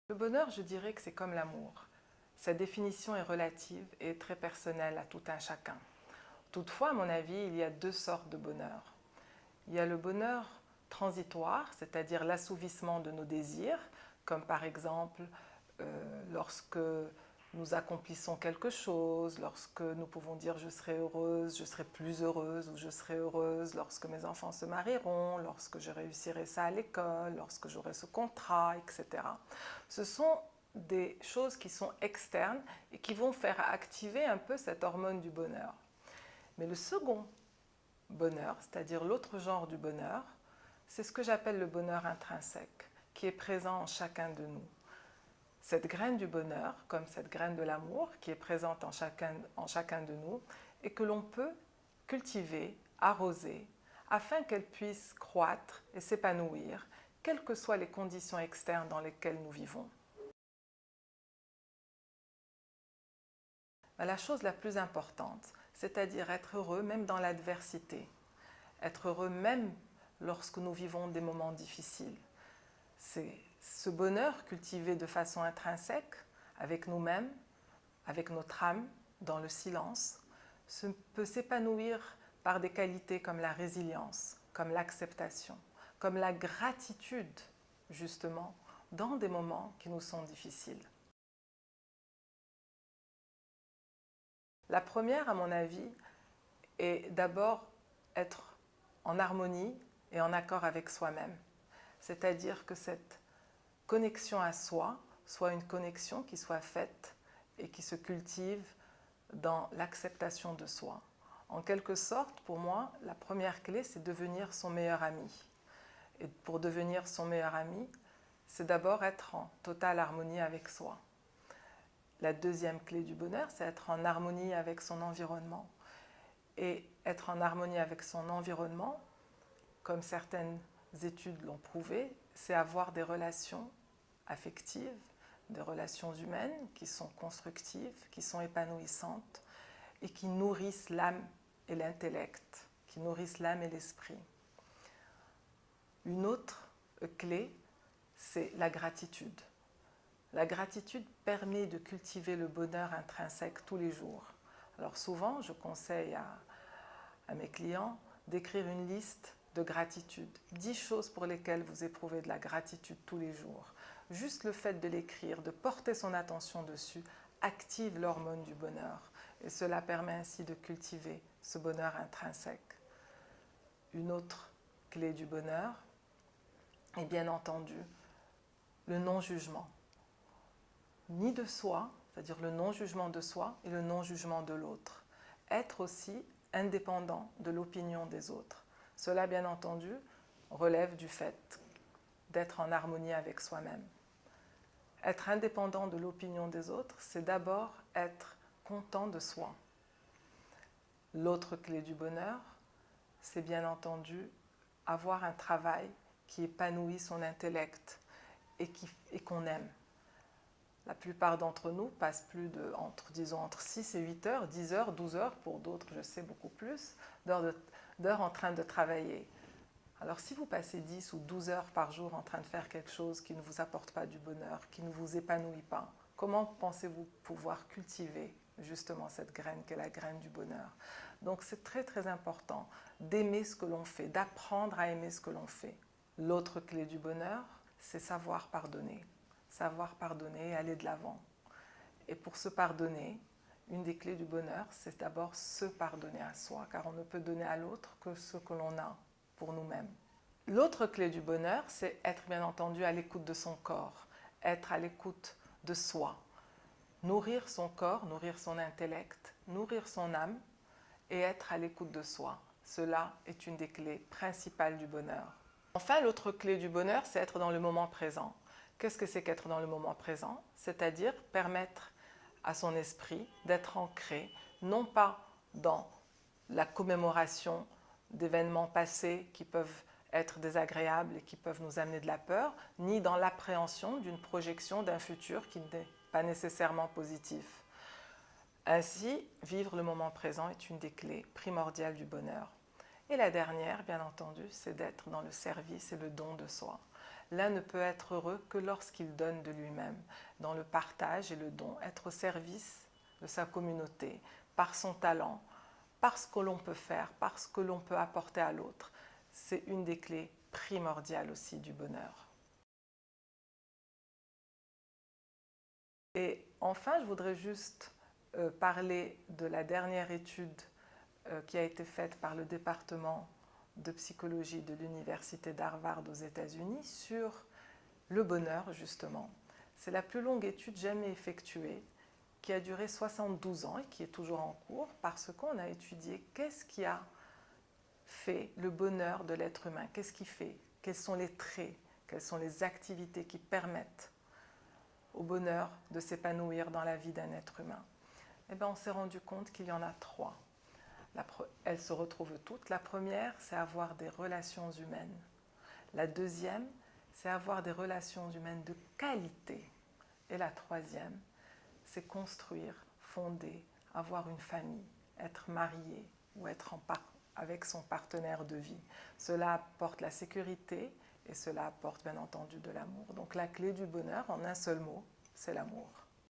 Le bonheur, je dirais que c'est comme l'amour. Sa définition est relative et très personnelle à tout un chacun. Toutefois, à mon avis, il y a deux sortes de bonheur. Il y a le bonheur transitoire, c'est-à-dire l'assouvissement de nos désirs, comme par exemple lorsque nous accomplissons quelque chose, lorsque nous pouvons dire je serai heureuse, je serai plus heureuse ou je serai heureuse lorsque mes enfants se marieront, lorsque je réussirai ça à l'école, lorsque j'aurai ce contrat, etc. Ce sont des choses qui sont externes et qui vont faire activer un peu cette hormone du bonheur. Mais le second bonheur, c'est-à-dire l'autre genre du bonheur, c'est ce que j'appelle le bonheur intrinsèque, qui est présent en chacun de nous. Cette graine du bonheur, comme cette graine de l'amour, qui est présente en chacun de nous, et que l'on peut cultiver, arroser, afin qu'elle puisse croître et s'épanouir, quelles que soient les conditions externes dans lesquelles nous vivons. La chose la plus importante, c'est-à-dire être heureux même dans l'adversité, être heureux même lorsque nous vivons des moments difficiles. C'est ce bonheur cultivé de façon intrinsèque, avec nous-mêmes, avec notre âme, dans le silence, peut s'épanouir par des qualités comme la résilience, comme l'acceptation, comme la gratitude, justement, dans des moments qui nous sont difficiles. La première, à mon avis, est d'abord être en harmonie et en accord avec soi-même. C'est-à-dire que cette connexion à soi soit une connexion qui soit faite et qui se cultive dans l'acceptation de soi. En quelque sorte, pour moi, la première clé, c'est devenir son meilleur ami. Et pour devenir son meilleur ami, c'est d'abord être en totale harmonie avec soi. La deuxième clé du bonheur, c'est être en harmonie avec son environnement. Et être en harmonie avec son environnement, comme certaines études l'ont prouvé, c'est avoir des relations affectives, des relations humaines qui sont constructives, qui sont épanouissantes et qui nourrissent l'âme et l'intellect, qui nourrissent l'âme et l'esprit. Une autre clé, c'est la gratitude. La gratitude permet de cultiver le bonheur intrinsèque tous les jours. Alors souvent, je conseille à mes clients d'écrire une liste de gratitude. 10 choses pour lesquelles vous éprouvez de la gratitude tous les jours. Juste le fait de l'écrire, de porter son attention dessus, active l'hormone du bonheur. Et cela permet ainsi de cultiver ce bonheur intrinsèque. Une autre clé du bonheur est bien entendu le non-jugement. Ni de soi, c'est-à-dire le non-jugement de soi et le non-jugement de l'autre. Être aussi indépendant de l'opinion des autres. Cela, bien entendu, relève du fait d'être en harmonie avec soi-même. Être indépendant de l'opinion des autres, c'est d'abord être content de soi. L'autre clé du bonheur, c'est bien entendu avoir un travail qui épanouit son intellect et qu'on aime. La plupart d'entre nous passent plus de, entre 6 et 8 heures, 10 heures, 12 heures, pour d'autres, je sais, beaucoup plus, d'heures en train de travailler. Alors si vous passez 10 ou 12 heures par jour en train de faire quelque chose qui ne vous apporte pas du bonheur, qui ne vous épanouit pas, comment pensez-vous pouvoir cultiver justement cette graine qu'est la graine du bonheur? Donc c'est très très important d'aimer ce que l'on fait, d'apprendre à aimer ce que l'on fait. L'autre clé du bonheur, c'est savoir pardonner. Savoir pardonner et aller de l'avant. Et pour se pardonner, une des clés du bonheur, c'est d'abord se pardonner à soi, car on ne peut donner à l'autre que ce que l'on a pour nous-mêmes. L'autre clé du bonheur, c'est être bien entendu à l'écoute de son corps, être à l'écoute de soi, nourrir son corps, nourrir son intellect, nourrir son âme et être à l'écoute de soi. Cela est une des clés principales du bonheur. Enfin, l'autre clé du bonheur, c'est être dans le moment présent. Qu'est-ce que c'est qu'être dans le moment présent? C'est-à-dire permettre à son esprit d'être ancré, non pas dans la commémoration d'événements passés qui peuvent être désagréables et qui peuvent nous amener de la peur, ni dans l'appréhension d'une projection d'un futur qui n'est pas nécessairement positif. Ainsi, vivre le moment présent est une des clés primordiales du bonheur. Et la dernière, bien entendu, c'est d'être dans le service et le don de soi. L'un ne peut être heureux que lorsqu'il donne de lui-même, dans le partage et le don, être au service de sa communauté, par son talent, par ce que l'on peut faire, par ce que l'on peut apporter à l'autre. C'est une des clés primordiales aussi du bonheur. Et enfin, je voudrais juste parler de la dernière étude qui a été faite par le département de psychologie de l'université d'Harvard aux États-Unis sur le bonheur, justement. C'est la plus longue étude jamais effectuée, qui a duré 72 ans et qui est toujours en cours, parce qu'on a étudié qu'est-ce qui a fait le bonheur de l'être humain, qu'est-ce qui fait, quels sont les traits, quelles sont les activités qui permettent au bonheur de s'épanouir dans la vie d'un être humain. Eh bien, on s'est rendu compte qu'il y en a trois. Elles se retrouvent toutes. La première, c'est avoir des relations humaines. La deuxième, c'est avoir des relations humaines de qualité. Et la troisième, c'est construire, fonder, avoir une famille, être marié ou être avec son partenaire de vie. Cela apporte la sécurité et cela apporte bien entendu de l'amour. Donc la clé du bonheur, en un seul mot, c'est l'amour.